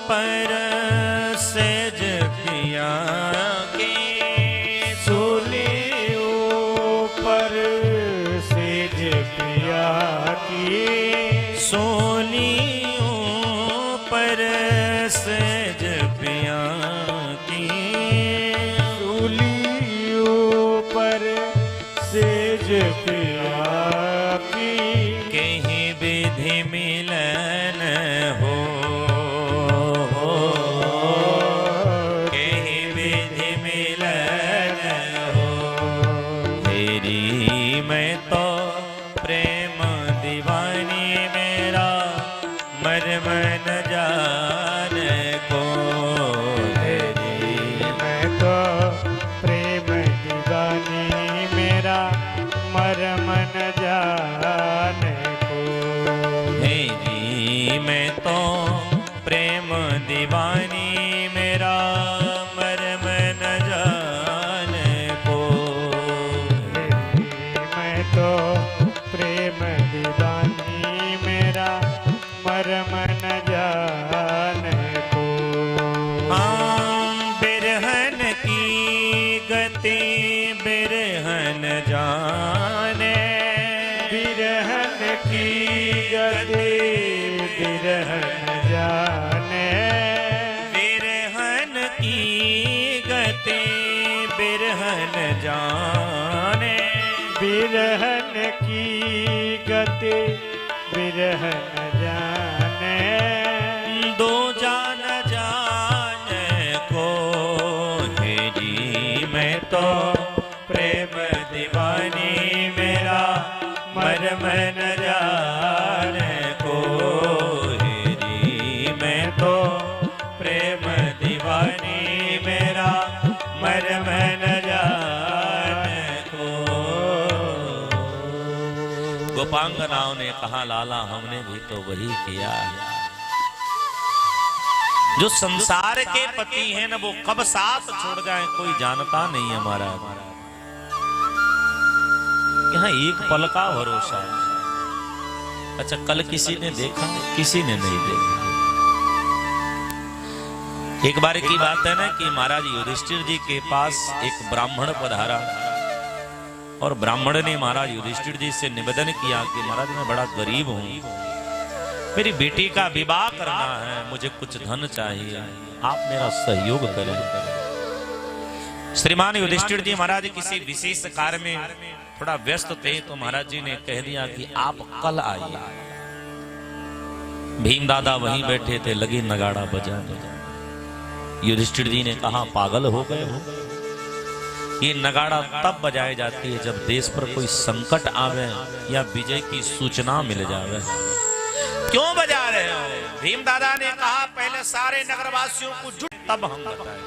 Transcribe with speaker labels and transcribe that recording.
Speaker 1: Per phase पिया की,
Speaker 2: सूलियों per phase पिया की,
Speaker 1: सूलियों पर सेज पिया की,
Speaker 2: सूलियों पर सेज पिया की,
Speaker 1: कहीं विधि मिलन हो, कहीं विधि मिलन हो। तेरी मैं तो प्रेम दीवानी मेरा मर्म न जाने को।
Speaker 2: तेरी मैं तो प्रेम दीवानी मेरा मर्म न जाने को।
Speaker 1: तेरी मैं तो प्रेम दीवानी मेरा मर्म न जाने को।
Speaker 2: मैं तो प्रेम दीवानी मेरा मर्म न जाने को।
Speaker 1: हम बिरहन की गति बिरहन जाने,
Speaker 2: बिरहन की गति बिरहन जाने,
Speaker 1: बिरहन की गति बिरहन जाने,
Speaker 2: बिरहन की गति बिरहन जाने।
Speaker 1: दो जान जाने को। तेरी मैं तो प्रेम दीवानी मेरा मर्म न जाने को। तेरी मैं तो प्रेम दीवानी मेरा मर्म न जाने को। गोपांगनाओं ने कहा लाला हमने भी तो वही किया है। जो संसार के पति हैं ना वो कब साथ छोड़ जाए कोई जानता नहीं हमारा। यहाँ एक पल का भरोसा। अच्छा कल किसी ने देखा? किसी ने नहीं देखा। एक बार की बात है ना कि महाराज युधिष्ठिर जी के पास एक ब्राह्मण पधारा और ब्राह्मण ने महाराज युधिष्ठिर जी से निवेदन किया कि महाराज मैं बड़ा गरीब हूं, मेरी बेटी का विवाह करना है, मुझे कुछ धन चाहिए, आप मेरा सहयोग करें। श्रीमान युधिष्ठिर जी महाराज किसी विशेष कार्य में थोड़ा व्यस्त थे तो महाराज जी ने कह दिया कि आप कल आइए। भीम दादा वहीं बैठे थे, लगे नगाड़ा बजाने। युधिष्ठिर जी ने कहा पागल हो गए हो? ये नगाड़ा तब बजाई जाती है जब देश पर कोई संकट आवे या विजय की सूचना मिल जावे। क्यों बजा रहे हो? भीम दादा ने कहा पहले सारे नगरवासियों को जुट तब हम बताएं।